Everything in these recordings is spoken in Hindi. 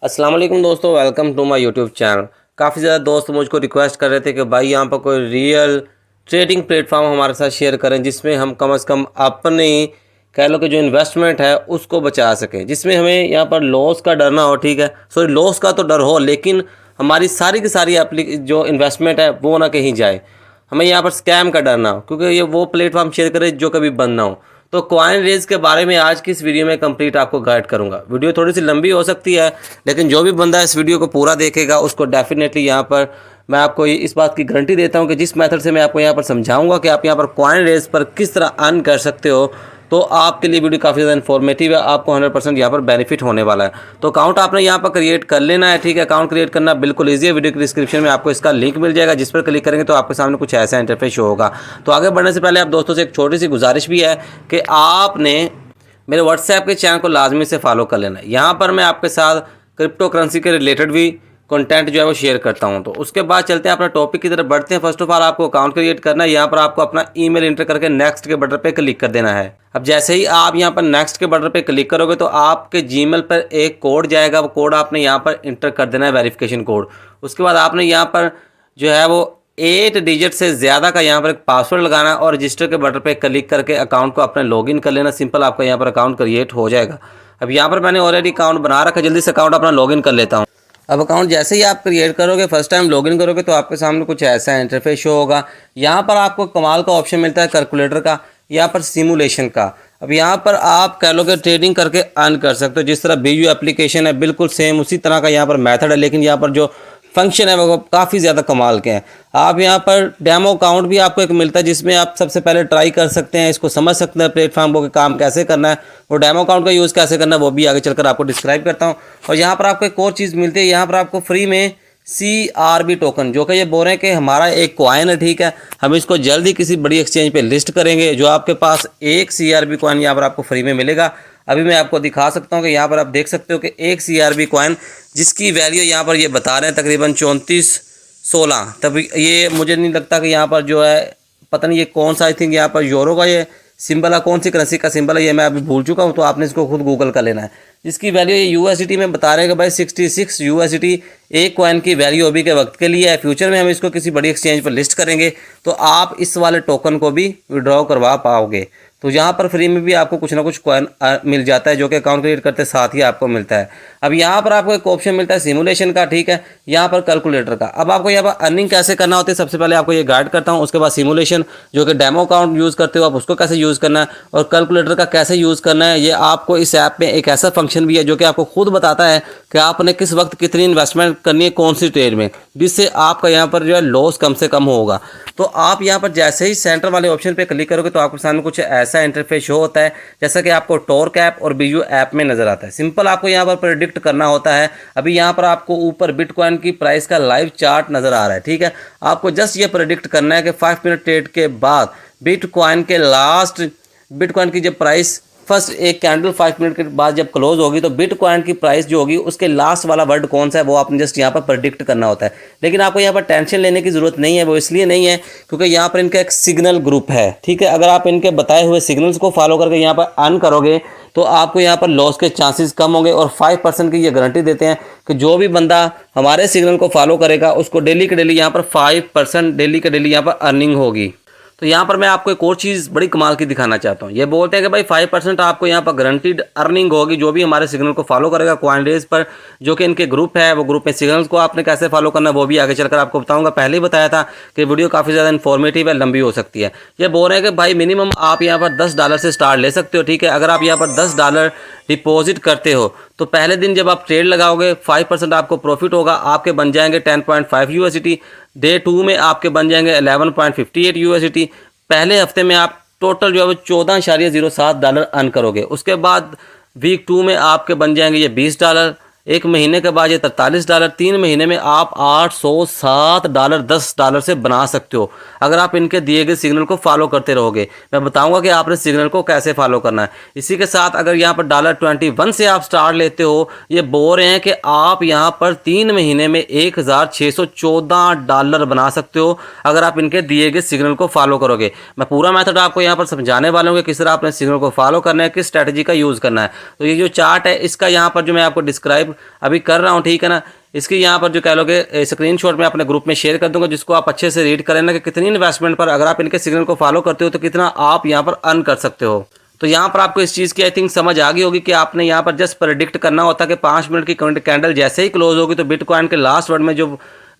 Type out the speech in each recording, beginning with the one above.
अस्सलाम वालेकुम दोस्तों, welcome to my YouTube channel. काफ़ी ज़्यादा दोस्त मुझको रिक्वेस्ट कर रहे थे कि भाई यहाँ पर कोई रियल ट्रेडिंग प्लेटफॉर्म हमारे साथ शेयर करें जिसमें हम कम से कम अपनी कह लो कि जो इन्वेस्टमेंट है उसको बचा सकें, जिसमें हमें यहाँ पर लॉस का डर ना हो। ठीक है, सॉरी, लॉस का तो डर हो लेकिन हमारी सारी की सारी जो इन्वेस्टमेंट है वो ना कहीं जाए, हमें यहाँ पर स्कैम का डर ना हो, क्योंकि ये वो प्लेटफॉर्म शेयर करें जो कभी बंद ना हो। तो कॉइन रेज के बारे में आज की इस वीडियो में कंप्लीट आपको गाइड करूंगा। वीडियो थोड़ी सी लंबी हो सकती है लेकिन जो भी बंदा इस वीडियो को पूरा देखेगा उसको डेफिनेटली यहाँ पर मैं आपको इस बात की गारंटी देता हूँ कि जिस मेथड से मैं आपको यहाँ पर समझाऊंगा कि आप यहाँ पर कॉइन रेज पर किस तरह अर्न कर सकते हो, तो आपके लिए वीडियो काफ़ी ज़्यादा इन्फॉर्मेटिव है। आपको 100% यहाँ पर बेनिफिट होने वाला है। तो अकाउंट आपने यहाँ पर क्रिएट कर लेना है। ठीक है, अकाउंट क्रिएट करना बिल्कुल ईजी है। वीडियो के डिस्क्रिप्शन में आपको इसका लिंक मिल जाएगा, जिस पर क्लिक करेंगे तो आपके सामने कुछ ऐसा इंटरफेस शो होगा। तो आगे बढ़ने से पहले आप दोस्तों से एक छोटी सी गुजारिश भी है कि आपने मेरे व्हाट्सएप के चैनल को लाजमी से फॉलो कर लेना है। यहाँ पर मैं आपके साथ क्रिप्टो करेंसी के रिलेटेड भी कंटेंट जो है वो शेयर करता हूँ। तो उसके बाद चलते हैं अपना टॉपिक की तरफ बढ़ते हैं। फर्स्ट ऑफ ऑल आपको अकाउंट क्रिएट करना है। यहाँ पर आपको अपना ईमेल इंटर करके नेक्स्ट के बटन पे क्लिक कर देना है। अब जैसे ही आप यहाँ पर नेक्स्ट के बटन पे क्लिक करोगे तो आपके जीमेल पर एक कोड जाएगा। वो कोड आपने यहाँ पर इंटर कर देना है, वेरिफिकेशन कोड। उसके बाद आपने यहाँ पर जो है वो 8 डिजिट से ज़्यादा का यहाँ पर एक पासवर्ड लगाना और रजिस्टर के बटन पे क्लिक करके अकाउंट को अपने लॉगिन कर लेना। सिंपल आपका यहाँ पर अकाउंट क्रिएट हो जाएगा। अब यहाँ पर मैंने ऑलरेडी अकाउंट बना रखा है, जल्दी से अकाउंट अपना लॉगिन कर लेता हूँ। अब अकाउंट जैसे ही आप क्रिएट करोगे, फर्स्ट टाइम लॉगिन करोगे तो आपके सामने कुछ ऐसा इंटरफेस शो होगा। यहाँ पर आपको कमाल का ऑप्शन मिलता है कैलकुलेटर का, यहाँ पर सिमुलेशन का। अब यहाँ पर आप कह लो कि ट्रेडिंग करके अर्न कर सकते हो। जिस तरह बीयू एप्लीकेशन है बिल्कुल सेम उसी तरह का यहाँ पर मेथड है, लेकिन यहाँ पर जो फंक्शन है वो काफ़ी ज़्यादा कमाल के हैं। आप यहाँ पर डेमो अकाउंट भी आपको एक मिलता है जिसमें आप सबसे पहले ट्राई कर सकते हैं, इसको समझ सकते हैं प्लेटफॉर्म को कि काम कैसे करना है, वो डेमो अकाउंट का यूज़ कैसे करना है वो भी आगे चलकर आपको डिस्क्राइब करता हूँ। और यहाँ पर आपको एक और चीज़ मिलती है, यहाँ पर आपको फ्री में CRB टोकन, जो कि ये बोल रहे हैं कि हमारा एक कॉइन है। ठीक है, हम इसको जल्द ही किसी बड़ी एक्सचेंज पे लिस्ट करेंगे। जो आपके पास एक CRB कॉइन यहाँ पर आपको फ्री में मिलेगा। अभी मैं आपको दिखा सकता हूँ कि यहाँ पर आप देख सकते हो कि एक CRB कॉइन जिसकी वैल्यू यहाँ पर ये बता रहे हैं तकरीबन 3416। तब ये मुझे नहीं लगता कि यहाँ पर जो है, पता नहीं ये कौन सा, आई थिंक यहाँ पर यूरो का ये सिंबल है, कौन सी करेंसी का सिंबल है ये मैं अभी भूल चुका हूँ। तो आपने इसको खुद गूगल कर लेना है। जिसकी वैल्यू ये USDT में बता रहे हैं कि भाई 66 USDT एक कॉइन की वैल्यू अभी के वक्त के लिए है। फ्यूचर में हम इसको किसी बड़ी एक्सचेंज पर लिस्ट करेंगे तो आप इस वाले टोकन को भी विड्रॉ करवा पाओगे। तो यहाँ पर फ्री में भी आपको कुछ ना कुछ कॉइन मिल जाता है, जो कि अकाउंट क्रिएट करते साथ ही आपको मिलता है। अब यहाँ पर आपको एक ऑप्शन मिलता है सिमुलेशन का, ठीक है, यहाँ पर कैलकुलेटर का। अब आपको यहाँ पर अर्निंग कैसे करना होती है, सबसे पहले आपको ये गाइड करता हूँ। उसके बाद सिमुलेशन जो कि डेमो अकाउंट यूज़ करते हो आप उसको कैसे यूज़ करना है, और कैलकुलेटर का कैसे यूज़ करना है। ये आपको इस ऐप में एक ऐसा फंक्शन भी है जो कि आपको खुद बताता है कि आपने किस वक्त कितनी इन्वेस्टमेंट करनी है कौन सी ट्रेड में, जिससे आपका यहाँ पर जो है लॉस कम से कम होगा। तो आप यहाँ पर जैसे ही सेंटर वाले ऑप्शन पे क्लिक करोगे तो आपके सामने कुछ ऐसा इंटरफेस शो होता है जैसा कि आपको टॉर्क ऐप और बीयू ऐप में नजर आता है। सिंपल आपको यहाँ पर प्रेडिक्ट करना होता है। अभी यहाँ पर आपको ऊपर बिटकॉइन की प्राइस का लाइव चार्ट नजर आ रहा है। ठीक है, आपको जस्ट ये प्रेडिक्ट करना है कि 5 मिनट ट्रेड के बाद बिटकॉइन के लास्ट बिटकॉइन की जब प्राइस फर्स्ट एक कैंडल 5 मिनट के बाद जब क्लोज होगी तो बिटकॉइन की प्राइस जो होगी उसके लास्ट वाला वर्ड कौन सा है वो आपने जस्ट यहाँ पर प्रेडिक्ट करना होता है। लेकिन आपको यहाँ पर टेंशन लेने की ज़रूरत नहीं है। वो इसलिए नहीं है क्योंकि यहाँ पर इनका एक सिग्नल ग्रुप है। ठीक है, अगर आप इनके बताए हुए सिग्नल्स को फॉलो करके यहाँ पर अर्न करोगे तो आपको यहाँ पर लॉस के चांसेस कम होंगे। और 5% की ये गारंटी देते हैं कि जो भी बंदा हमारे सिग्नल को फॉलो करेगा उसको डेली के डेली यहाँ पर 5% डेली के डेली यहाँ पर अर्निंग होगी। तो यहाँ पर मैं आपको एक और चीज़ बड़ी कमाल की दिखाना चाहता हूँ। ये बोलते हैं कि भाई 5% आपको यहाँ पर गारंटीड अर्निंग होगी जो भी हमारे सिग्नल को फॉलो करेगा कॉइन रेज पर, जो कि इनके ग्रुप है। वो ग्रुप में सिग्नल्स को आपने कैसे फॉलो करना है वो भी आगे चलकर आपको बताऊंगा। पहले ही बताया था कि वीडियो काफ़ी ज़्यादा इन्फॉर्मेटिव है, लंबी हो सकती है। ये बोल रहे हैं कि भाई मिनिमम आप यहाँ पर $10 से स्टार्ट ले सकते हो। ठीक है, अगर आप यहाँ पर $10 डिपॉजिट करते हो तो पहले दिन जब आप ट्रेड लगाओगे 5% आपको प्रॉफिट होगा, आपके बन जाएंगे 10.5 USDT। डे 2 में आपके बन जाएंगे 11.58 USDT। पहले हफ्ते में आप टोटल जो है वो $14.07 अर्न करोगे। उसके बाद वीक 2 में आपके बन जाएंगे ये $20, एक महीने के बाद ये $43, 3 महीने में आप $807 $10 से बना सकते हो अगर आप इनके दिए गए सिग्नल को फॉलो करते रहोगे। मैं बताऊंगा कि आपने सिग्नल को कैसे फॉलो करना है। इसी के साथ अगर यहाँ पर $21 से आप स्टार्ट लेते हो, ये बोल रहे हैं कि आप यहाँ पर 3 महीने में $1614 बना सकते हो अगर आप इनके दिए गए सिग्नल को फॉलो करोगे। मैं पूरा मेथड आपको यहाँ पर समझाने वाला हूँ कि किस तरह आपने सिग्नल को फॉलो करना है, किस स्ट्रैटेजी का यूज़ करना है। तो ये जो चार्ट है इसका यहाँ पर जो मैं आपको डिस्क्राइब अभी कर रहा हूँ, ठीक है ना। इसकी यहाँ पर जो कह लोगे स्क्रीनशॉट मैं अपने ग्रुप में शेयर कर दूंगा, जिसको आप अच्छे से रीड करें ना कि कितनी इन्वेस्टमेंट पर अगर आप इनके सिग्नल को फॉलो करते हो तो कितना आप यहाँ पर अर्न कर सकते हो। तो यहाँ पर आपको इस चीज़ की आई थिंक समझ आ गई होगी कि आपने यहाँ पर जस्ट प्रेडिक्ट करना होता है कि 5 मिनट की कैंडल जैसे ही क्लोज होगी तो बिटकॉइन के लास्ट वर्ड में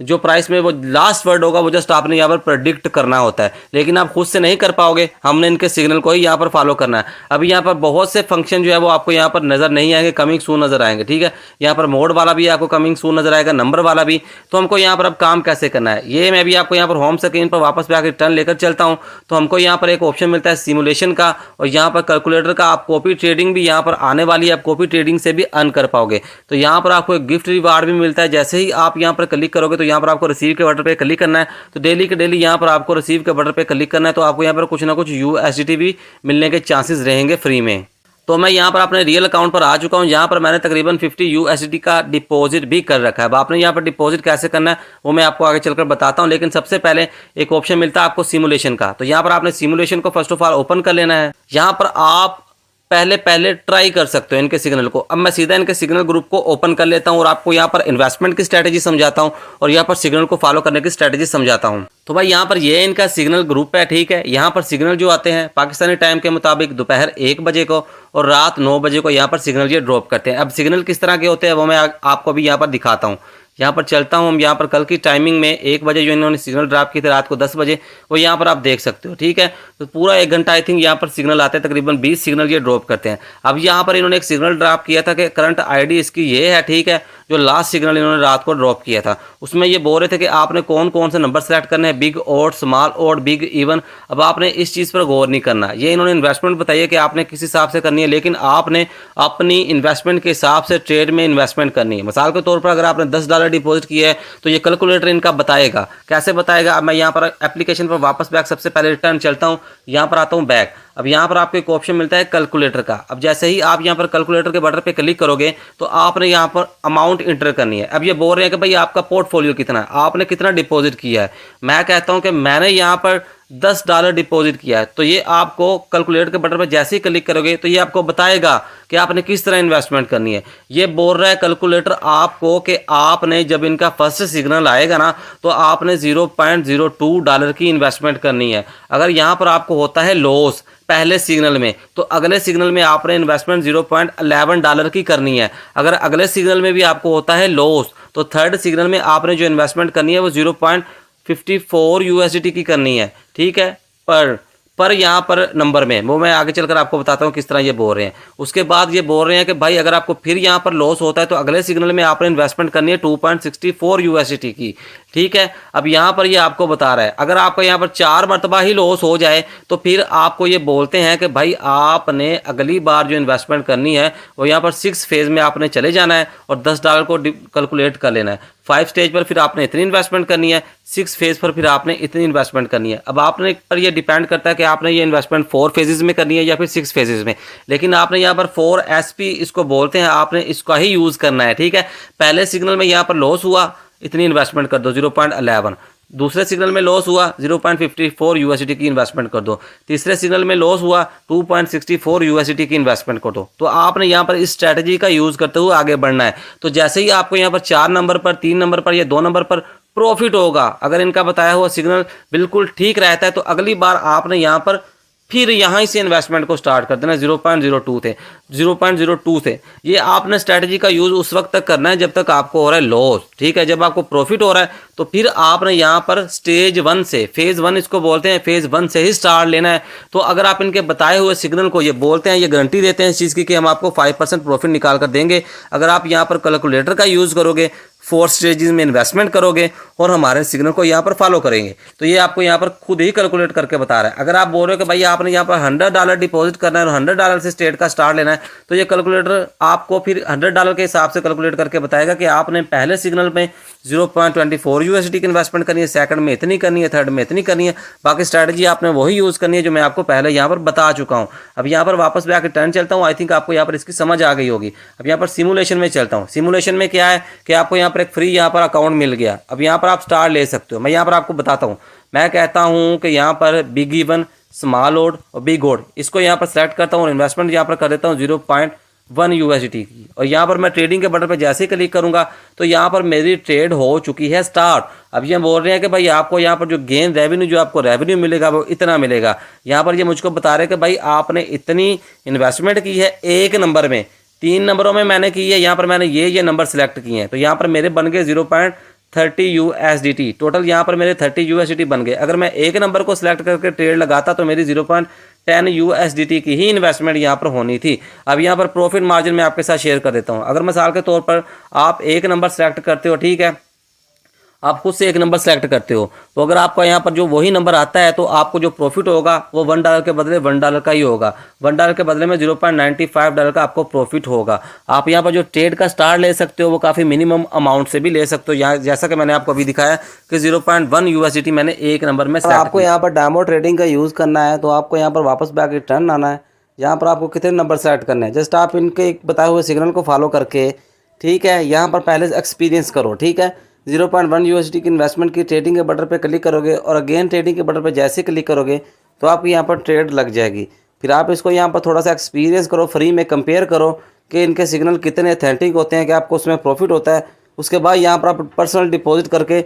जो प्राइस में वो लास्ट वर्ड होगा वो जस्ट आपने यहाँ पर प्रेडिक्ट करना होता है। लेकिन आप खुद से नहीं कर पाओगे, हमने इनके सिग्नल को ही यहाँ पर फॉलो करना है। अभी यहाँ पर बहुत से फंक्शन जो है वो आपको यहाँ पर नज़र नहीं आएंगे, कमिंग सून नज़र आएंगे, ठीक है। यहाँ पर मोड वाला भी आपको कमिंग सून नज़र आएगा, नंबर वाला भी। तो हमको यहाँ पर अब काम कैसे करना है, ये मैं भी आपको यहाँ पर होम स्क्रीन पर वापस पे आकर टर्न लेकर चलता हूँ। तो हमको यहाँ पर एक ऑप्शन मिलता है सिमुलेशन का, और यहाँ पर कैलकुलेटर का। आप कॉपी ट्रेडिंग भी यहाँ पर आने वाली है, आप कॉपी ट्रेडिंग से भी अर्न कर पाओगे। तो यहाँ पर आपको एक गिफ्ट रिवार्ड भी मिलता है। जैसे ही आप यहाँ पर क्लिक करोगे तो यहाँ पर आपको रिसीव के बटन पे क्लिक करना है। तो डेली के डेली यहाँ पर आपको रिसीव के बटन पे क्लिक करना है। तो आपको यहाँ पर कुछ ना कुछ USDT भी मिलने के चांसेस रहेंगे फ्री में। तो मैं यहाँ पर अपने रियल अकाउंट पर आ चुका हूँ। यहाँ पर मैंने तकरीबन 50 USDT का डिपॉजिट भी कर रखा है। अब आपने यहाँ पर डिपॉजिट कैसे करना है वो मैं आपको आगे चलकर बताता हूँ, लेकिन सबसे पहले एक ऑप्शन मिलता है आपको सिमुलेशन का। तो यहाँ पर आपने सिमुलेशन को फर्स्ट ऑफ ऑल ओपन कर लेना है। यहाँ पर आप पहले ट्राई कर सकते हो इनके सिग्नल को। अब मैं सीधा इनके सिग्नल ग्रुप को ओपन कर लेता हूं और आपको यहाँ पर इन्वेस्टमेंट की स्ट्रैटेजी समझाता हूं और यहाँ पर सिग्नल को फॉलो करने की स्ट्रैटेजी समझाता हूं। तो भाई यहाँ पर ये इनका सिग्नल ग्रुप है, ठीक है। यहाँ पर सिग्नल जो आते हैं पाकिस्तानी टाइम के मुताबिक दोपहर 1 बजे को और रात 9 बजे को यहाँ पर सिग्नल ये ड्रॉप करते हैं। अब सिग्नल किस तरह के होते हैं वो मैं आपको भी यहाँ पर दिखाता हूँ। यहाँ पर चलता हूँ, हम यहाँ पर कल की टाइमिंग में 1 बजे जो इन्होंने सिग्नल ड्रॉप किए थे रात को 10 बजे, वो यहाँ पर आप देख सकते हो, ठीक है। तो पूरा 1 घंटा आई थिंक यहाँ पर सिग्नल आते हैं, तकरीबन 20 सिग्नल ये ड्रॉप करते हैं। अब यहाँ पर इन्होंने एक सिग्नल ड्रॉप किया था कि करंट ID इसकी ये है, ठीक है। जो लास्ट सिग्नल इन्होंने रात को ड्रॉप किया था उसमें ये बोल रहे थे कि आपने कौन कौन से नंबर सेलेक्ट करने हैं, big odd, small odd, big even. अब आपने इस चीज़ पर गौर नहीं करना। ये इन्होंने इन्वेस्टमेंट बताई है कि आपने किस हिसाब से करनी है, लेकिन आपने अपनी इन्वेस्टमेंट के हिसाब से ट्रेड में इन्वेस्टमेंट करनी है। मिसाल के तौर पर अगर आपने $10 डिपॉजिट किया है तो ये कैलकुलेटर इनका बताएगा। कैसे बताएगा, अब मैं यहाँ पर एप्लीकेशन पर वापस बैक सबसे पहले रिटर्न चलता हूँ, यहाँ पर आता हूँ बैक। अब यहाँ पर आपको एक ऑप्शन मिलता है कैलकुलेटर का। अब जैसे ही आप यहाँ पर कैलकुलेटर के बटन पे क्लिक करोगे तो आपने यहाँ पर अमाउंट इंटर करनी है। अब ये बोल रहे हैं कि भाई आपका पोर्टफोलियो कितना है, आपने कितना डिपॉजिट किया है। मैं कहता हूँ कि मैंने यहाँ पर $10 डिपॉजिट किया है। तो ये आपको कैलकुलेटर के बटन पर जैसे ही क्लिक करोगे तो ये आपको बताएगा कि आपने किस तरह इन्वेस्टमेंट करनी है। ये बोल रहा है कैलकुलेटर आपको कि आपने जब इनका फर्स्ट सिग्नल आएगा ना तो आपने $0.02 की इन्वेस्टमेंट करनी है। अगर यहाँ पर आपको होता है लॉस पहले सिग्नल में तो अगले सिग्नल में आपने इन्वेस्टमेंट $0.11 की करनी है। अगर अगले सिग्नल में भी आपको होता है लॉस तो थर्ड सिग्नल में आपने जो इन्वेस्टमेंट करनी है वो 0.54 USDT की करनी है, ठीक है। पर यहाँ पर नंबर में वो मैं आगे चलकर आपको बताता हूँ किस तरह ये बोल रहे हैं। उसके बाद ये बोल रहे हैं कि भाई अगर आपको फिर यहाँ पर लॉस होता है तो अगले सिग्नल में आपने इन्वेस्टमेंट करनी है 2.64 USDT की, ठीक है। अब यहाँ पर ये आपको बता रहा है अगर आपका यहाँ पर 4 मरतबा ही लॉस हो जाए तो फिर आपको ये बोलते हैं कि भाई आपने अगली बार जो इन्वेस्टमेंट करनी है वो यहाँ पर 6 फेज में आपने चले जाना है और $10 को कैलकुलेट कर लेना है। 5 स्टेज पर फिर आपने इतनी इन्वेस्टमेंट करनी है, 6 फेज पर फिर आपने इतनी इन्वेस्टमेंट करनी है। अब आपने पर ये डिपेंड करता है कि आपने ये इन्वेस्टमेंट 4 फेजेस में करनी है या फिर 6 फेजेस में। लेकिन आपने यहाँ पर 4SP इसको बोलते हैं, आपने इसका ही यूज़ करना है, ठीक है। पहले सिग्नल में यहाँ पर लॉस हुआ, इतनी इन्वेस्टमेंट कर दो 0.11। दूसरे सिग्नल में लॉस हुआ 0.54 USDT की इन्वेस्टमेंट कर दो। तीसरे सिग्नल में लॉस हुआ 2.64 USDT की इन्वेस्टमेंट कर दो। तो आपने यहाँ पर इस स्ट्रैटेजी का यूज़ करते हुए आगे बढ़ना है। तो जैसे ही आपको यहाँ पर 4 नंबर पर, 3 नंबर पर या 2 नंबर पर प्रॉफिट होगा, अगर इनका बताया हुआ सिग्नल बिल्कुल ठीक रहता है तो अगली बार आपने यहाँ पर फिर यहाँ से इन्वेस्टमेंट को स्टार्ट कर देना। 0.02 थे ये आपने स्ट्रैटेजी का यूज़ उस वक्त तक करना है जब तक आपको हो रहा है लॉस, ठीक है। जब आपको प्रॉफिट हो रहा है तो फिर आपने यहाँ पर स्टेज 1 से, फेज़ 1 इसको बोलते हैं, फेज़ 1 से ही स्टार्ट लेना है। तो अगर आप इनके बताए हुए सिग्नल को ये बोलते हैं, ये गारंटी देते हैं इस चीज़ की कि हम आपको 5% प्रॉफिट निकाल कर देंगे अगर आप यहाँ पर कैलकुलेटर का यूज़ करोगे, 4 स्टेजेस में इन्वेस्टमेंट करोगे और हमारे सिग्नल को यहाँ पर फॉलो करेंगे। तो ये आपको यहाँ पर खुद ही कैलकुलेट करके बता रहा है। अगर आप बोल रहे हो कि भाई आपने यहाँ पर $100 डिपॉजिट करना है और $100 से स्टेट का स्टार्ट लेना है तो ये कैलकुलेटर आपको फिर $100 के हिसाब से कैलकुलेट करके बताएगा कि आपने पहले सिग्नल में 0.24 USDT की इन्वेस्टमेंट करनी है, सेकंड में इतनी करनी है, थर्ड में इतनी करनी है। बाकी स्ट्रैटेजी आपने वही यूज़ करनी है जो मैं आपको पहले यहाँ पर बता चुका हूँ। अब यहाँ पर वापस भी आकर टर्न चलता हूँ। आई थिंक आपको यहाँ पर इसकी समझ आ गई होगी। अब यहाँ पर सिमुलेशन में चलता हूँ। सिमुलेशन में क्या है कि आपको यहाँ पर एक फ्री यहाँ पर अकाउंट मिल गया। अब यहाँ पर आप स्टार ले सकते हो। मैं यहाँ पर आपको बताता हूँ। मैं कहता हूँ कि यहाँ पर बिग इवन, स्मॉल ऑड और बिग ऑड इसको यहाँ पर सेलेक्ट करता हूँ और इन्वेस्टमेंट यहाँ पर कर देता हूँ 1 USDT की। और यहाँ पर मैं ट्रेडिंग के बटन पर जैसे ही क्लिक करूँगा तो यहाँ पर मेरी ट्रेड हो चुकी है स्टार्ट। अब ये बोल रहे हैं कि भाई आपको यहाँ पर जो गेन रेवेन्यू जो आपको रेवेन्यू मिलेगा वो इतना मिलेगा। यहाँ पर ये मुझको बता रहे हैं कि भाई आपने इतनी इन्वेस्टमेंट की है एक नंबर में, 3 नंबरों में मैंने की है, यहाँ पर मैंने ये नंबर सेलेक्ट किए हैं। तो यहाँ पर मेरे बन गए 0.30 USDT। टोटल यहाँ पर मेरे 30 USDT बन गए। अगर मैं एक नंबर को सिलेक्ट करके ट्रेड लगाता तो मेरी 0.10 USDT की ही इन्वेस्टमेंट यहाँ पर होनी थी। अब यहाँ पर प्रॉफिट मार्जिन मैं आपके साथ शेयर कर देता हूँ। अगर मिसाल के तौर पर आप एक नंबर सेलेक्ट करते हो, ठीक है, आप खुद से एक नंबर सेलेक्ट करते हो, तो अगर आपका यहाँ पर जो वही नंबर आता है तो आपको जो प्रॉफिट होगा वो $1 के बदले $1 का ही होगा। $1 के बदले में $0.95 का आपको प्रॉफिट होगा। आप यहाँ पर जो ट्रेड का स्टार्ट ले सकते हो वो काफ़ी मिनिमम अमाउंट से भी ले सकते हो। यहाँ जैसा कि मैंने आपको अभी दिखाया कि 0.1 USDT मैंने एक नंबर में सेलेक्ट। आपको यहाँ पर डेमो ट्रेडिंग का यूज़ करना है तो आपको यहाँ पर वापस बैक रिटर्न आना है। यहाँ पर आपको कितने नंबर सेलेक्ट करने हैं, जस्ट आप इनके बताए हुए सिग्नल को फॉलो करके, ठीक है, यहाँ पर पहले एक्सपीरियंस करो, ठीक है। 0.1 USDT की इन्वेस्टमेंट की ट्रेडिंग के बटन पे क्लिक करोगे और अगेन ट्रेडिंग के बटन पे जैसे क्लिक करोगे तो आपकी यहाँ पर ट्रेड लग जाएगी। फिर आप इसको यहाँ पर थोड़ा सा एक्सपीरियंस करो, फ्री में कंपेयर करो कि इनके सिग्नल कितने अथेंटिक होते हैं कि आपको उसमें प्रॉफिट होता है। उसके बाद यहाँ पर आप पर्सनल डिपॉजिट करके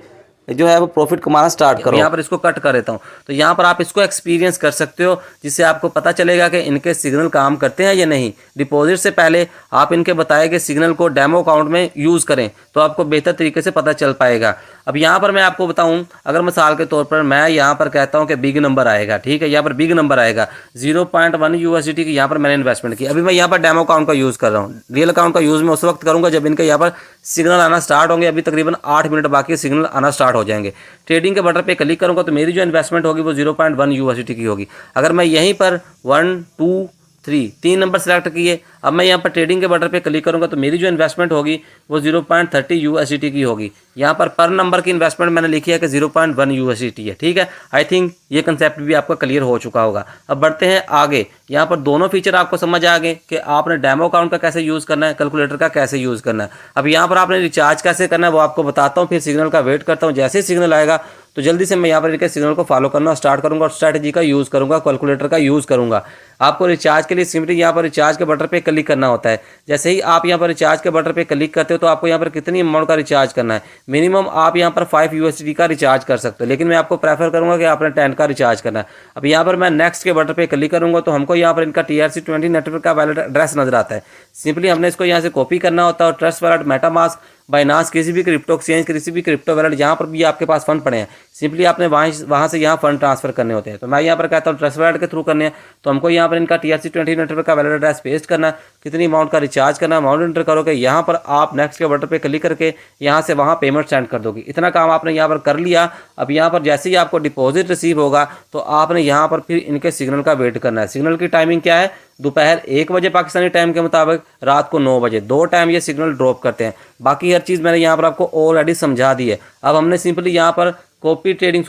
जो है वो प्रॉफिट कमाना स्टार्ट करो। यहाँ पर इसको कट कर देता हूँ तो यहाँ पर आप इसको एक्सपीरियंस कर सकते हो, जिससे आपको पता चलेगा कि इनके सिग्नल काम करते हैं या नहीं। डिपॉजिट से पहले आप इनके बताए गए सिग्नल को डेमो अकाउंट में यूज़ करें तो आपको बेहतर तरीके से पता चल पाएगा। अब यहाँ पर मैं आपको बताऊँ, अगर मिसाल के तौर पर मैं यहाँ पर कहता हूँ कि बिग नंबर आएगा, ठीक है, यहाँ पर बिग नंबर आएगा 0.1 USDT की यहाँ पर मैंने इन्वेस्टमेंट की। अभी मैं यहाँ पर डेमो अकाउंट का यूज़ कर रहा हूँ। रियल अकाउंट का यूज़ मैं उस वक्त करूँगा जब इनके यहाँ पर सिग्नल आना स्टार्ट होंगे। अभी तकरीबन 8 मिनट बाकी सिग्नल आना स्टार्ट हो जाएंगे। ट्रेडिंग के बटन पे क्लिक करूंगा तो मेरी जो इन्वेस्टमेंट होगी वो 0.1 USDT की होगी। अगर मैं यहीं पर 1 2 3 नंबर सेलेक्ट किए, अब मैं यहाँ पर ट्रेडिंग के बटन पे क्लिक करूंगा तो मेरी जो इन्वेस्टमेंट होगी वो 0.30 USDT की होगी। यहाँ पर नंबर की इन्वेस्टमेंट मैंने लिखी है कि 0.1 USDT है, ठीक है। आई थिंक ये कंसेप्ट भी आपका क्लियर हो चुका होगा। अब बढ़ते हैं आगे। यहाँ पर दोनों फीचर आपको समझ आ गए कि आपने डेमो अकाउंट का कैसे यूज़ करना है, कैलकुलेटर का कैसे यूज़ करना है। अब यहाँ पर आपने रिचार्ज कैसे करना है वो आपको बताता हूँ, फिर सिग्नल का वेट करता हूँ। जैसे ही सिग्नल आएगा तो जल्दी से मैं यहाँ पर इनके सिग्नल को फॉलो करना स्टार्ट करूँगा और स्ट्रैटेजी का यूज़ करूँगा, कैलकुलेटर का यूज़ करूँगा। आपको रिचार्ज के लिए सिंपली यहाँ पर रिचार्ज के बटन पे क्लिक करना होता है। जैसे ही आप यहाँ पर रिचार्ज के बटन पे क्लिक करते हो तो आपको यहाँ पर कितनी अमाउंट का रिचार्ज करना है। मिनिमम आप यहाँ पर 5 USDT का रिचार्ज कर सकते हो, लेकिन मैं आपको प्रेफर करूँगा कि आपने 10 का रिचार्ज करना है। अब यहाँ पर मैं नेक्स्ट के बटन पे क्लिक करूँगा तो हमको यहाँ पर इनका TRC20 नेटवर्क का वैलेट एड्रेस नजर आता है। सिंपली हमने इसको यहाँ से कॉपी करना होता है और ट्रस्ट वैलेट, मेटामास्क, बाइनांस, किसी भी क्रिप्टो एक्सचेंज, किसी भी क्रिप्टो वैलेट जहाँ पर भी आपके पास फंड पड़े हैं, सिंपली आपने वहाँ से यहाँ फंड ट्रांसफर करने होते हैं। तो मैं यहाँ पर कहता हूँ ट्रस्ट वैलेट के थ्रू करने हैं तो हमको यहाँ पर इनका TRC20 नेटवर्क का वैलेट एड्रेस पेस्ट करना है, कितनी अमाउंट का रिचार्ज करना है, अमाउंट एंटर करोगे। यहाँ पर आप नेक्स्ट के बटन पे क्लिक करके यहाँ से वहाँ पेमेंट सेंड कर दोगे। इतना काम आपने यहाँ पर कर लिया। अब यहाँ पर जैसे ही आपको डिपॉजिट रिसीव होगा तो आपने यहाँ पर फिर इनके सिग्नल का वेट करना है। सिग्नल की टाइमिंग क्या है, दोपहर 1 बजे पाकिस्तानी टाइम के मुताबिक, रात को 9 बजे, 2 टाइम ये सिग्नल ड्रॉप करते हैं। बाकी हर चीज़ मैंने यहाँ पर आपको ऑलरेडी समझा दी है। अब हमने सिंपली यहाँ पर कॉपी ट्रेडिंग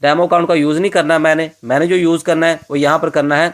डेमो अकाउंट का यूज़ नहीं करना है। मैंने जो यूज़ करना है वो यहाँ पर करना है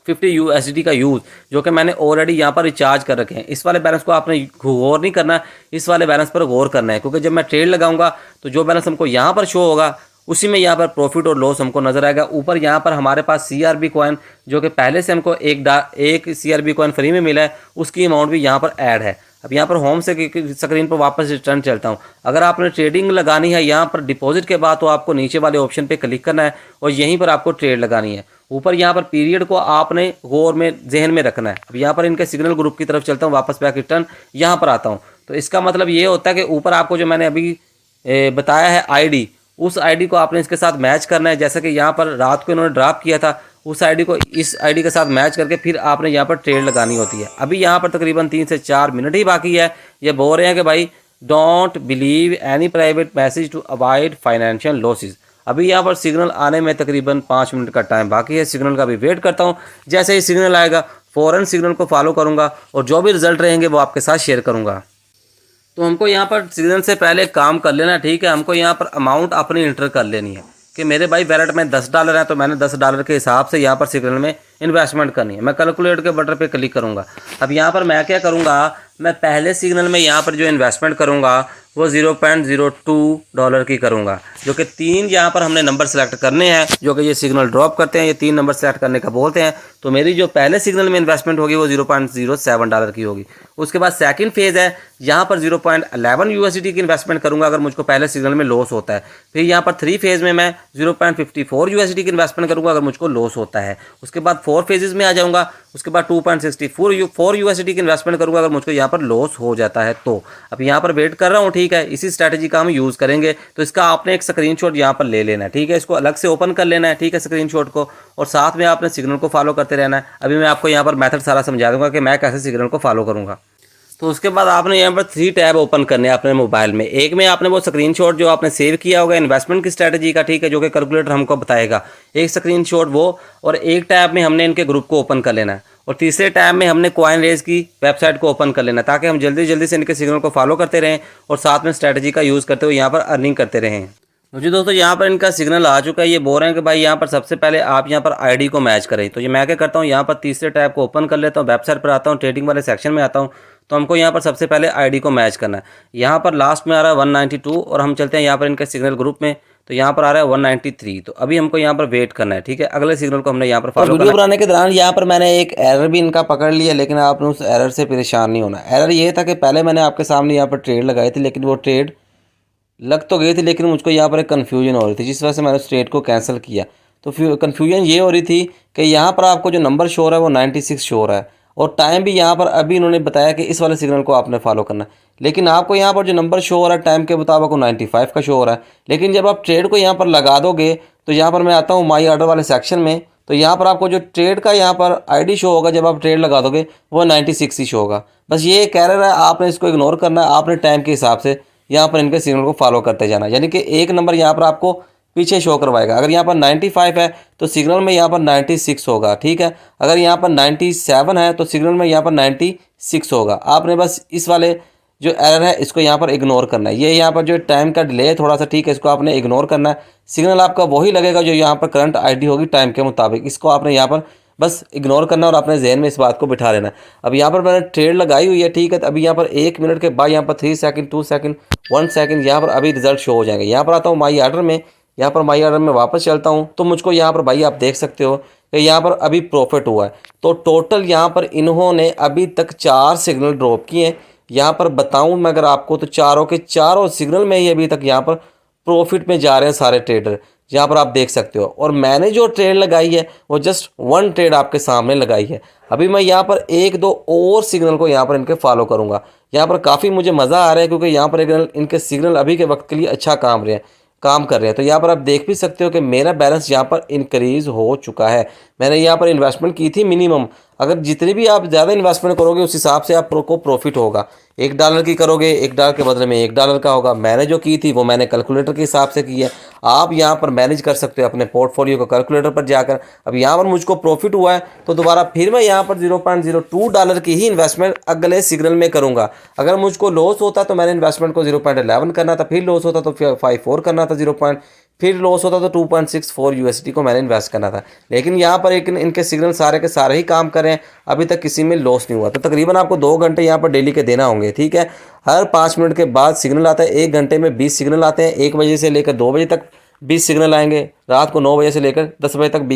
50 USDT का यूज़, जो कि मैंने ऑलरेडी यहाँ पर रिचार्ज कर रखे हैं। इस वाले बैलेंस को आपने गौर नहीं करना, इस वाले बैलेंस पर गौर करना है, क्योंकि जब मैं ट्रेड लगाऊंगा तो जो बैलेंस हमको यहाँ पर शो होगा उसी में यहाँ पर प्रॉफिट और लॉस हमको नजर आएगा। ऊपर यहाँ पर हमारे पास CRB कॉइन, जो कि पहले से हमको एक CRB कॉइन फ्री में मिला है, उसकी अमाउंट भी यहाँ पर ऐड है। अब यहाँ पर होम से स्क्रीन पर वापस रिटर्न चलता हूँ। अगर आपने ट्रेडिंग लगानी है यहाँ पर डिपॉजिट के बाद तो आपको नीचे वाले ऑप्शन पे क्लिक करना है और यहीं पर आपको ट्रेड लगानी है। ऊपर यहाँ पर पीरियड को आपने गौर में जहन में रखना है। अब यहाँ पर इनके सिग्नल ग्रुप की तरफ चलता हूँ, वापस बैक रिटर्न यहाँ पर आता हूँ। तो इसका मतलब ये होता है कि ऊपर आपको जो मैंने अभी बताया है ID, उस ID को आपने इसके साथ मैच करना है। जैसा कि यहाँ पर रात को इन्होंने ड्रॉप किया था, उस ID को इस ID के साथ मैच करके फिर आपने यहाँ पर ट्रेड लगानी होती है। अभी यहाँ पर तकरीबन 3 से 4 मिनट ही बाकी है। ये बोल रहे हैं कि भाई don't believe any private message to avoid financial losses. अभी यहाँ पर सिग्नल आने में तकरीबन 5 मिनट का टाइम बाकी है। सिग्नल का भी वेट करता हूँ। जैसे ही सिग्नल आएगा फ़ौरन सिग्नल को फॉलो करूँगा और जो भी रिजल्ट रहेंगे वो आपके साथ शेयर करूँगा। तो हमको यहाँ पर सिग्नल से पहले काम कर लेना, ठीक है। हमको यहाँ पर अमाउंट अपनी इंटर कर लेनी है कि मेरे भाई वैलेट में $10 है तो मैंने $10 के हिसाब से यहाँ पर सिग्नल में इन्वेस्टमेंट करनी है। मैं कैलकुलेट के बटन पे क्लिक करूँगा। अब यहाँ पर मैं क्या करूँगा, मैं पहले सिग्नल में यहाँ पर जो इन्वेस्टमेंट करूँगा वो $0.02 की करूँगा, जो कि 3 यहाँ पर हमने नंबर सेलेक्ट करने हैं, जो कि ये सिग्नल ड्रॉप करते हैं। ये 3 नंबर सेलेक्ट करने का बोलते हैं। तो मेरी जो पहले सिग्नल में इन्वेस्टमेंट होगी वो $0.07 की होगी। उसके बाद सेकंड फेज़ है, यहाँ पर 0.11 USDT की इन्वेस्टमेंट करूँगा अगर मुझको पहले सिग्नल में लॉस होता है। फिर यहाँ पर 3 फेज़ में मैं 0.54 USDT की इन्वेस्टमेंट करूँगा अगर मुझको लॉस होता है। उसके बाद 4 फेजेस में आ जाऊँगा। उसके बाद 2.64 USDT की इन्वेस्टमेंट करूँगा अगर मुझको यहाँ पर लॉस हो जाता है तो। अब यहाँ पर वेट कर रहा हूँ, ठीक है। इसी स्ट्रैटेजी का हम यूज़ करेंगे। तो इसका आपने एक स्क्रीनशॉट यहाँ पर ले लेना है, ठीक है। इसको अलग से ओपन कर लेना है, ठीक है, स्क्रीनशॉट को, और साथ में आपने सिग्नल को फॉलो करते रहना है। अभी मैं आपको यहाँ पर मेथड सारा समझा दूंगा कि मैं कैसे सिग्नल को फॉलो करूँगा। तो उसके बाद आपने यहाँ पर 3 टैब ओपन करने हैं अपने मोबाइल में। एक में आपने वो स्क्रीनशॉट जो आपने सेव किया होगा इन्वेस्टमेंट की स्ट्रैटेजी का, ठीक है, जो कि कैलकुलेटर हमको बताएगा, एक स्क्रीनशॉट वो। और एक टैब में हमने इनके ग्रुप को ओपन कर लेना है। और तीसरे टैब में हमने कॉइनरेज की वेबसाइट को ओपन कर लेना है, ताकि हम जल्दी जल्दी से इनके सिग्नल को फॉलो करते रहें और साथ में स्ट्रैटेजी का यूज़ करते हुए यहाँ पर अर्निंग करते रहें। मुझे दोस्तों यहाँ पर इनका सिग्नल आ चुका है। ये बोल रहे हैं कि भाई यहाँ पर सबसे पहले आप यहाँ पर आईडी को मैच करें। तो ये मैं क्या करता हूँ, यहाँ पर तीसरे टैब को ओपन कर लेता हूँ, वेबसाइट पर आता हूँ, ट्रेडिंग वाले सेक्शन में आता हूँ। तो हमको यहाँ पर सबसे पहले आईडी को मैच करना है। यहाँ पर लास्ट में आ रहा है 192 और हम चलते हैं यहाँ पर इनके सिग्नल ग्रुप में। तो यहाँ पर आ रहा है 193। तो अभी हमको यहाँ पर वेट करना है, ठीक है। अगले सिग्नल को हमने यहाँ पर फॉलो वीडियो बनाने के दौरान यहाँ पर मैंने एक एरर भी इनका पकड़ लिया, लेकिन आपने उस एरर से परेशान नहीं होना। एरर ये था कि पहले मैंने आपके सामने यहाँ पर ट्रेड लगाई थी, लेकिन वो ट्रेड लग तो गई थी, लेकिन मुझको यहाँ पर एक कन्फ्यूजन हो रही थी, जिस वजह से मैंने उस ट्रेड को कैंसिल किया। तो कन्फ्यूजन ये हो रही थी कि यहाँ पर आपको जो नंबर शो हो रहा है वो 96 शो हो रहा है, और टाइम भी यहाँ पर अभी इन्होंने बताया कि इस वाले सिग्नल को आपने फॉलो करना है। लेकिन आपको यहाँ पर जो नंबर शो हो रहा है टाइम के मुताबिक वो 95 का शो हो रहा है। लेकिन जब आप ट्रेड को यहाँ पर लगा दोगे, तो यहाँ पर मैं आता हूँ माई ऑर्डर वाले सेक्शन में। तो यहाँ पर आपको जो ट्रेड का यहाँ पर आईडी शो होगा जब आप ट्रेड लगा दोगे, वो 96 ही शो होगा। बस ये कह रहा है, आपने इसको इग्नोर करना है। आपने टाइम के हिसाब से यहाँ पर इनके सिग्नल को फॉलो करते जाना, यानी कि एक नंबर यहाँ पर आपको पीछे शो करवाएगा। अगर यहाँ पर 95 है तो सिग्नल में यहाँ पर 96 होगा, ठीक है। अगर यहाँ पर 97 है तो सिग्नल में यहाँ पर 96 होगा। आपने बस इस वाले जो एरर है इसको यहाँ पर इग्नोर करना है। ये यहाँ पर जो टाइम का डिले है थोड़ा सा, ठीक है, इसको आपने इग्नोर करना है। सिग्नल आपका वही लगेगा जो यहाँ पर करंट आईडी होगी टाइम के मुताबिक। इसको आपने यहाँ पर बस इग्नोर करना और अपने जहन में इस बात को बिठा लेना है। अब यहाँ पर मैंने ट्रेड लगाई हुई है, ठीक है। तो अभी यहाँ पर 1 मिनट के बाद यहाँ पर 3 सेकंड, 2 सेकंड, 1 सेकंड यहाँ पर अभी रिजल्ट शो हो जाएंगे। यहाँ पर आता हूँ माई ऑर्डर में। यहाँ पर माई ऑर्डर में वापस चलता हूँ तो मुझको यहाँ पर भाई आप देख सकते हो कि यहाँ पर अभी प्रॉफिट हुआ है। तो टोटल यहाँ पर इन्होंने अभी तक 4 सिग्नल ड्रॉप किए हैं। यहाँ पर बताऊँ मैं अगर आपको, तो चारों के चारों सिग्नल में ही अभी तक यहाँ पर प्रॉफिट में जा रहे हैं सारे ट्रेडर। यहाँ पर आप देख सकते हो। और मैंने जो ट्रेड लगाई है वो जस्ट 1 ट्रेड आपके सामने लगाई है। अभी मैं यहाँ पर 1-2 और सिग्नल को यहाँ पर इनके फॉलो करूँगा। यहाँ पर काफ़ी मुझे मज़ा आ रहा है, क्योंकि यहाँ पर इनके सिग्नल अभी के वक्त के लिए अच्छा काम कर रहे हैं। तो यहाँ पर आप देख भी सकते हो कि मेरा बैलेंस यहाँ पर इंक्रीज़ हो चुका है। मैंने यहाँ पर इन्वेस्टमेंट की थी मिनिमम। अगर जितनी भी आप ज़्यादा इन्वेस्टमेंट करोगे उस हिसाब से आपको प्रॉफिट होगा। $1 की करोगे, $1 के बदले में $1 का होगा। मैंने जो की थी वो मैंने कैलकुलेटर के हिसाब से की है। आप यहाँ पर मैनेज कर सकते हो अपने पोर्टफोलियो को कैलकुलेटर पर जाकर। अब यहाँ पर मुझको प्रॉफिट हुआ है तो दोबारा फिर मैं यहाँ पर $0.02 की ही इन्वेस्टमेंट अगले सिग्नल में करूँगा। अगर मुझको लॉस होता तो मैंने इन्वेस्टमेंट को 0.11 करना था, फिर लॉस होता तो 54 करना था 0. फिर लॉस होता तो 2.64 USD को मैंने इन्वेस्ट करना था। लेकिन यहाँ पर एक इनके सिग्नल सारे के सारे ही काम कर रहे हैं, अभी तक किसी में लॉस नहीं हुआ। तो तकरीबन आपको 2 घंटे यहाँ पर डेली के देना होंगे, ठीक है। हर 5 मिनट के बाद सिग्नल आता है। 1 घंटे में 20 सिग्नल आते हैं। 1 बजे से लेकर 2 बजे तक 20 सिग्नल आएंगे। रात को 9 बजे से लेकर 10 बजे तक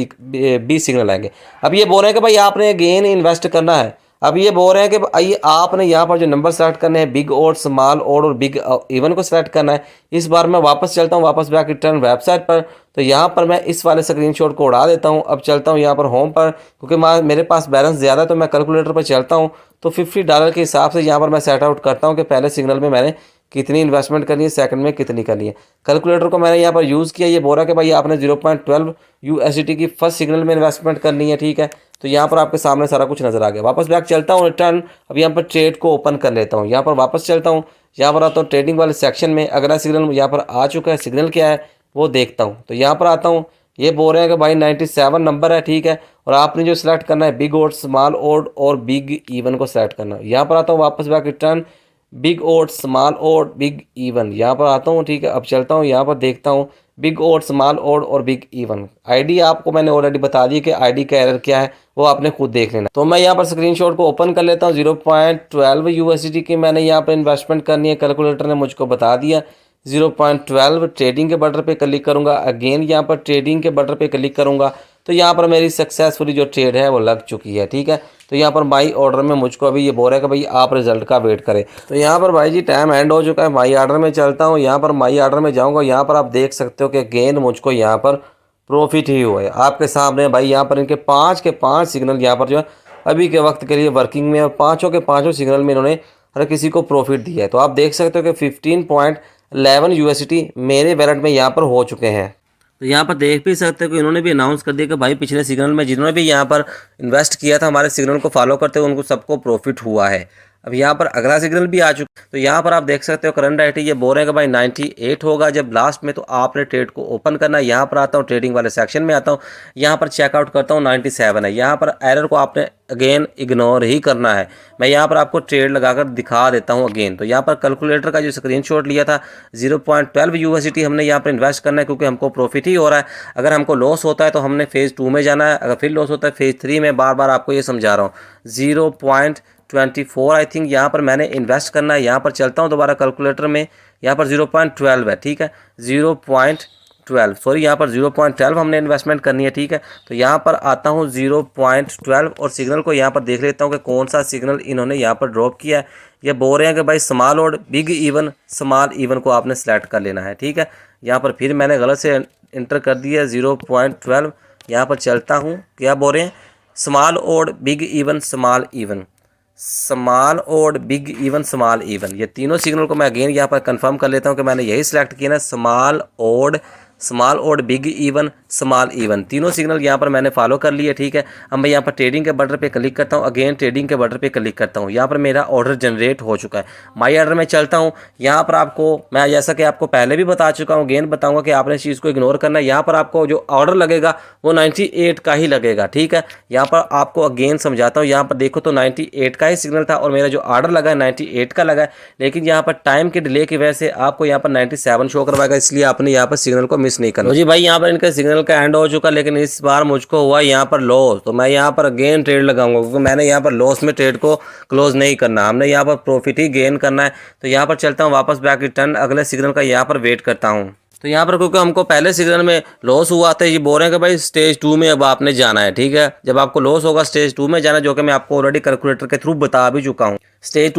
20 सिग्नल आएंगे। अब ये बोल रहे हैं कि भाई आपने गेन इन्वेस्ट करना है। अब ये बोल रहे हैं कि आइए आपने यहाँ पर जो नंबर सेलेक्ट करने हैं, बिग ऑड, स्मॉल ऑड और बिग इवन को सेलेक्ट करना है। इस बार मैं वापस चलता हूँ, वापस बैक रिटर्न वेबसाइट पर। तो यहाँ पर मैं इस वाले स्क्रीनशॉट को उड़ा देता हूँ। अब चलता हूँ यहाँ पर होम पर, क्योंकि मेरे पास बैलेंस ज़्यादा है तो मैं कैलकुलेटर पर चलता हूँ। तो $50 के हिसाब से यहाँ पर मैं सेट आउट करता हूँ कि पहले सिग्नल में मैंने कितनी इन्वेस्टमेंट करनी है, सेकंड में कितनी करनी है। कैलकुलेटर को मैंने यहाँ पर यूज़ किया। ये बोल रहा है कि भाई आपने 0.12 USDT की फर्स्ट सिग्नल में इन्वेस्टमेंट करनी है, ठीक है। तो यहाँ पर आपके सामने सारा कुछ नज़र आ गया। वापस बैक चलता हूँ रिटर्न। अब यहाँ पर ट्रेड को ओपन कर लेता हूँ। यहाँ पर वापस चलता हूँ, यहाँ पर आता हूँ ट्रेडिंग वाले सेक्शन में। अगला सिग्नल यहाँ पर आ चुका है, सिग्नल क्या है वो देखता हूँ। तो यहाँ पर आता हूँ, ये बोल रहे हैं कि भाई 97 नंबर है, ठीक है। और आपने जो सिलेक्ट करना है बिग ऑड, स्मॉल ऑड और बिग इवन को सिलेक्ट करना है। यहाँ पर आता हूँ, वापस back return, big odd, small odd, big even, यहाँ पर आता हूँ, ठीक है। अब चलता हूँ, यहाँ पर देखता हूँ बिग ओड, स्मॉल ओड और बिग इवन। आईडी आपको मैंने ऑलरेडी बता दी कि आईडी का एरर क्या है, वो आपने खुद देख लेना। तो मैं यहाँ पर स्क्रीनशॉट को ओपन कर लेता हूँ। 0.12 यूएसडी की मैंने यहाँ पर इन्वेस्टमेंट करनी है, कैलकुलेटर ने मुझको बता दिया। 0.12 ट्रेडिंग के बटन पे क्लिक करूँगा, अगेन यहाँ पर ट्रेडिंग के बटन पे क्लिक करूँगा तो यहाँ पर मेरी सक्सेसफुली जो ट्रेड है वो लग चुकी है। ठीक है, तो यहाँ पर माई ऑर्डर में मुझको अभी ये बोल रहा है कि भाई आप रिजल्ट का वेट करें। तो यहाँ पर भाई जी टाइम एंड हो चुका है, माई ऑर्डर में चलता हूँ। यहाँ पर माई ऑर्डर में जाऊँगा, यहाँ पर आप देख सकते हो कि अगेन मुझको यहाँ पर प्रॉफिट ही हुआ है आपके सामने। भाई यहाँ पर इनके 5 के 5 सिग्नल यहाँ पर जो है अभी के वक्त के लिए वर्किंग में, और पाँचों के पाँचों सिग्नल में इन्होंने हर किसी को प्रॉफिट दिया है। तो आप देख सकते हो कि 15.11 यूएसडी मेरे वैलेट में यहाँ पर हो चुके हैं। तो यहाँ पर देख भी सकते हो कि इन्होंने भी अनाउंस कर दिया कि भाई पिछले सिग्नल में जिन्होंने भी यहाँ पर इन्वेस्ट किया था हमारे सिग्नल को फॉलो करते हुए, उनको सबको प्रॉफिट हुआ है। अब यहाँ पर अगला सिग्नल भी आ चुका। तो यहाँ पर आप देख सकते हो करंट आईटी ये बोल रहे हैं कि भाई 98 होगा जब लास्ट में, तो आपने ट्रेड को ओपन करना है। यहाँ पर आता हूँ, ट्रेडिंग वाले सेक्शन में आता हूँ, यहाँ पर चेकआउट करता हूँ, 97 है। यहाँ पर एरर को आपने अगेन इग्नोर ही करना है। मैं यहाँ पर आपको ट्रेड लगाकर दिखा देता हूँ अगेन। तो यहाँ पर कैलकुलेटर का जो स्क्रीनशॉट लिया था 0.12 यूएसडी हमने यहाँ पर इन्वेस्ट करना है, क्योंकि हमको प्रॉफिट ही हो रहा है। अगर हमको लॉस होता है तो हमने फेज़ 2 में जाना है, अगर फिर लॉस होता है फेज़ 3 में। बार बार आपको ये समझा रहा हूँ। 0.24 आई थिंक यहाँ पर मैंने इन्वेस्ट करना है। यहाँ पर चलता हूँ दोबारा कैलकुलेटर में, यहाँ पर 0.12 है। ठीक है, 0.12 सॉरी, यहाँ पर 0.12 हमने इन्वेस्टमेंट करनी है। ठीक है, तो यहाँ पर आता हूँ 0.12 और सिग्नल को यहाँ पर देख लेता हूँ कि कौन सा सिग्नल इन्होंने यहाँ पर ड्रॉप किया है। ये बोल रहे हैं कि भाई स्मॉल और बिग इवन, स्मॉल इवन को आपने सेलेक्ट कर लेना है। ठीक है, यहाँ पर फिर मैंने गलत से इंटर कर दिया 0.12। यहाँ पर चलता हूँ, क्या बोल रहे हैं, स्मॉल और big even, small even, small और बिग इवन, स्मॉल इवन। ये तीनों सिग्नल को मैं अगेन यहाँ पर कंफर्म कर लेता हूँ कि मैंने यही सिलेक्ट किया ना, स्मॉल और बिग इवन, स्मॉल इवन, तीनों सिग्नल यहाँ पर मैंने फॉलो कर लिए। ठीक है, अब मैं यहाँ पर ट्रेडिंग के बटन पे क्लिक करता हूँ, अगेन ट्रेडिंग के बटन पे क्लिक करता हूँ। यहाँ पर मेरा ऑर्डर जनरेट हो चुका है। माई ऑर्डर में चलता हूँ। यहाँ पर आपको मैं जैसा कि आपको पहले भी बता चुका हूँ, अगेन बताऊँगा कि आपने इस चीज़ को इग्नोर करना है। यहाँ पर आपको जो ऑर्डर लगेगा वो 98 का ही लगेगा। ठीक है, यहाँ पर आपको अगेन समझाता हूँ। यहाँ पर देखो तो 98 का ही सिग्नल था और मेरा जो ऑर्डर लगा है 98 का लगा है, लेकिन यहाँ पर टाइम के डिले की वजह से आपको यहाँ पर 97 शो करवाएगा, इसलिए आपने यहाँ पर सिग्नल को मिस नहीं करना। जी भाई, यहाँ पर इनका सिग्नल का एंड हो चुका, लेकिन इस बार मुझको हुआ यहाँ पर लॉस। तो मैं यहाँ पर अगेन ट्रेड लगाऊंगा, क्योंकि मैंने यहाँ पर लॉस में ट्रेड को क्लोज नहीं करना, हमने यहाँ पर प्रॉफिट ही गेन करना है। तो यहाँ पर चलता हूँ वापस बैक रिटर्न, अगले सिग्नल का यहाँ पर वेट करता हूँ। तो यहाँ पर क्योंकि हमको पहले सिग्नल में लॉस हुआ था, ये बोल रहे हैं कि भाई स्टेज 2 में अब आपने जाना है। ठीक है, जब आपको लॉस होगा स्टेज 2 में जाना, जो कि मैं आपको ऑलरेडी कैलकुलेटर के थ्रू बता भी चुका हूँ। स्टेज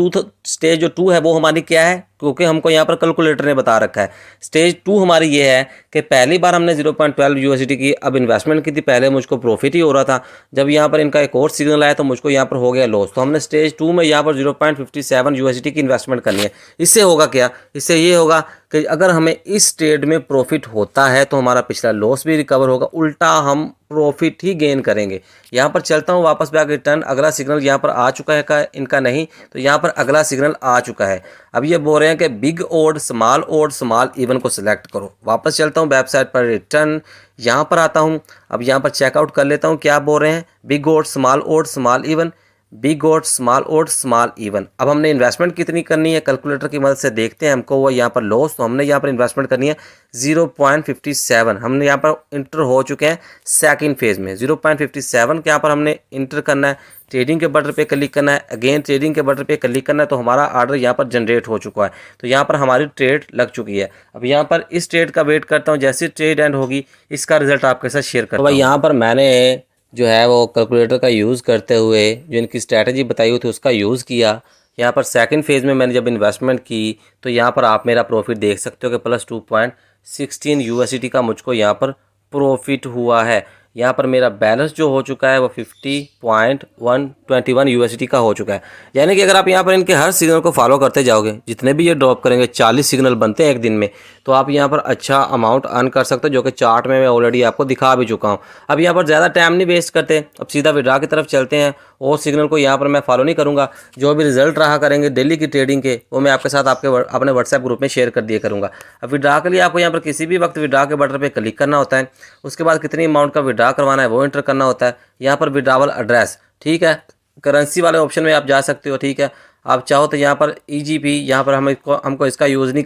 जो 2 है वो हमारी क्या है, क्योंकि हमको यहाँ पर कैलकुलेटर ने बता रखा है। स्टेज 2 हमारी ये है कि पहली बार हमने 0.12 यूएसडी की अब इन्वेस्टमेंट की थी, पहले मुझको प्रॉफिट ही हो रहा था। जब यहाँ पर इनका एक और सिग्नल आया तो मुझको यहाँ पर हो गया लॉस। तो हमने स्टेज 2 में यहाँ पर 0.57 यूएसडी की इन्वेस्टमेंट करनी है। इससे होगा क्या, इससे ये होगा कि अगर हमें इस ट्रेड में प्रॉफिट होता है तो हमारा पिछला लॉस भी रिकवर होगा, उल्टा हम प्रॉफिट ही गेन करेंगे। यहाँ पर चलता हूँ वापस बैक रिटर्न, अगला सिग्नल यहाँ पर आ चुका है का इनका नहीं, तो यहाँ पर अगला सिग्नल आ चुका है। अब ये बोल रहे हैं कि बिग ओड, स्मॉल इवन को सिलेक्ट करो। वापस चलता हूँ वेबसाइट पर, रिटर्न यहाँ पर आता हूँ। अब यहाँ पर चेकआउट कर लेता हूँ, क्या बोल रहे हैं, big odd, small even, big odd, small even. अब हमने इन्वेस्टमेंट कितनी करनी है, कैलकुलेटर की मदद से देखते हैं। हमको वो यहाँ पर लॉस, तो हमने यहाँ पर इन्वेस्टमेंट करनी है 0.57। हमने यहाँ पर इंटर हो चुके हैं सेकंड फेज में। 0.57 के यहाँ पर हमने इंटर करना है, ट्रेडिंग के बटन पे क्लिक करना है, अगेन ट्रेडिंग के बटन पे क्लिक करना है। तो हमारा ऑर्डर यहाँ पर जनरेट हो चुका है, तो यहाँ पर हमारी ट्रेड लग चुकी है। अब यहाँ पर इस ट्रेड का वेट करता हूँ, जैसे ट्रेड एंड होगी इसका रिजल्ट आपके साथ शेयर करता हूँ। तो भाई यहाँ पर मैंने जो है वो कैलकुलेटर का यूज़ करते हुए जो इनकी स्ट्रैटेजी बताई हुई थी उसका यूज़ किया। यहाँ पर सेकंड फेज़ में मैंने जब इन्वेस्टमेंट की तो यहाँ पर आप मेरा प्रॉफिट देख सकते हो कि प्लस 2.16 यूएसडी का मुझको यहाँ पर प्रॉफिट हुआ है। यहाँ पर मेरा बैलेंस जो हो चुका है वो 50.121 यूएसडी का हो चुका है। यानी कि अगर आप यहाँ पर इनके हर सिग्नल को फॉलो करते जाओगे, जितने भी ये ड्रॉप करेंगे, 40 सिग्नल बनते हैं एक दिन में, तो आप यहाँ पर अच्छा अमाउंट अर्न कर सकते हो, जो कि चार्ट में मैं ऑलरेडी आपको दिखा भी चुका हूँ। अब यहाँ पर ज़्यादा टाइम नहीं वेस्ट करते, अब सीधा विड्रा की तरफ चलते हैं। और सिग्नल को यहाँ पर मैं फॉलो नहीं करूँगा, जो भी रिजल्ट रहा करेंगे डेली की ट्रेडिंग के वो मैं आपके साथ अपने व्हाट्सएप ग्रुप में शेयर कर दिया करूँगा। अब विड्रा के लिए आपको यहाँ पर किसी भी वक्त विड्रा के बटन पर क्लिक करना होता है, उसके बाद कितनी अमाउंट का विड्रा करवाना है वो एंटर करना होता है। यहाँ पर विड्रावल एड्रेस, ठीक है, करेंसी वाले ऑप्शन में आप जा सकते हो। ठीक है, आप चाहो तो यहाँ पर EGP, यहाँ पर हमको इसका यूज़ नहीं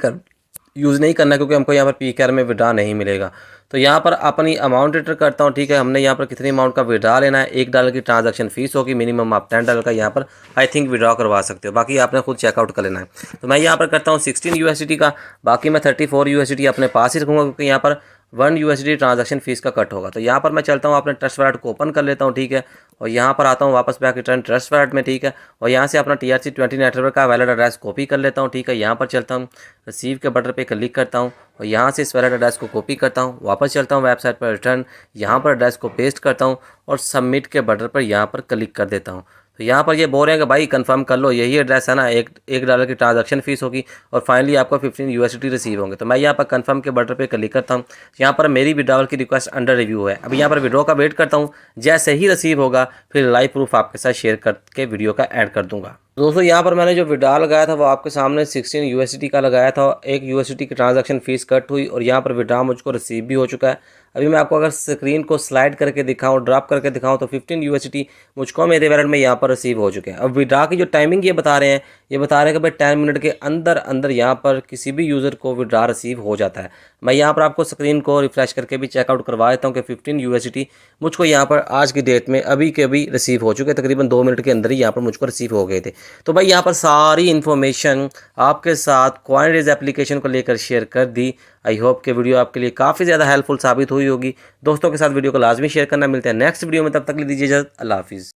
यूज़ नहीं करना, क्योंकि हमको यहाँ पर पीकेआर में विड्रा नहीं मिलेगा। तो यहाँ पर अपनी अमाउंट एंटर करता हूँ, ठीक है। हमने यहाँ पर कितनी अमाउंट का विड्रा लेना है, $1 की ट्रांजैक्शन फीस होगी, मिनिमम आप $10 का यहाँ पर आई थिंक विड्रा करवा सकते हो, बाकी आपने खुद चेकआउट कर लेना है। तो मैं यहाँ पर करता हूँ 16 USDT का, बाकी मैं 34 USDT अपने पास ही रखूँगा, क्योंकि यहाँ पर 1 USDT ट्रांजैक्शन फीस का कट होगा। तो यहाँ पर मैं चलता हूँ अपने ट्रस्ट वॉलेट को ओपन कर लेता हूँ, ठीक है। और यहाँ पर आता हूँ वापस बैक रिटर्न ट्रस्ट वॉलेट में, ठीक है। और यहाँ से अपना TRC20 नेटवर्क का वैलिड एड्रेस कॉपी कर लेता हूँ, ठीक है। यहाँ पर चलता हूँ, रिसीव के बटन पे क्लिक करता हूँ और यहाँ से इस वैलिड एड्रेस को कॉपी करता हूँ, वापस चलता हूँ वेबसाइट पर रिटर्न, यहाँ पर एड्रेस को पेस्ट करता हूँ और सबमिट के बटन पर यहाँ पर क्लिक कर देता हूँ। तो यहाँ पर ये बोल रहे हैं कि भाई कंफर्म कर लो, यही एड्रेस है ना, $1 की ट्रांजैक्शन फीस होगी और फाइनली आपको 15 USDT रिसीव होंगे। तो मैं यहाँ पर कंफर्म के बटन पे क्लिक करता हूँ। यहाँ पर मेरी विड्रॉवल की रिक्वेस्ट अंडर रिव्यू है, अभी यहाँ पर विड्रॉ का वेट करता हूँ। जैसे ही रिसीव होगा फिर लाइव प्रूफ आपके साथ शेयर करके वीडियो का ऐड कर दूंगा। दोस्तों यहाँ पर मैंने जो विड्रॉ लगाया था वो आपके सामने 16 USDT का लगाया था, 1 USDT की ट्रांजैक्शन फीस कट हुई और यहाँ पर विड्रॉ मुझको रिसीव भी हो चुका है। अभी मैं आपको अगर स्क्रीन को स्लाइड करके दिखाऊं, ड्रॉप करके दिखाऊं, तो 15 USDT मुझको मेरे वैलेट में यहाँ पर रिसीव हो चुके हैं। अब विड्रॉ की जो टाइमिंग ये बता रहे हैं, ये बता रहे हैं कि भाई 10 मिनट के अंदर अंदर यहाँ पर किसी भी यूज़र को विड्रॉ रिसीव हो जाता है। मैं यहाँ पर आपको स्क्रीन को रिफ्रेश करके भी चेकआउट करवा देता हूँ कि 15 USDT मुझको यहाँ पर आज की डेट में अभी के अभी रिसीव हो चुके, तकरीबन 2 मिनट के अंदर ही यहाँ पर मुझको रिसीव हो गए थे। तो भाई यहाँ पर सारी इन्फॉर्मेशन आपके साथ कॉइनरेज एप्लीकेशन को लेकर शेयर कर दी। आई होप कि वीडियो आपके लिए काफ़ी ज़्यादा हेल्पफुल साबित हुई होगी। दोस्तों के साथ वीडियो को लाजमी शेयर करना। मिलते हैं नेक्स्ट वीडियो में, तब तक ले दीजिए इजाज़त। अल्लाह हाफिज़।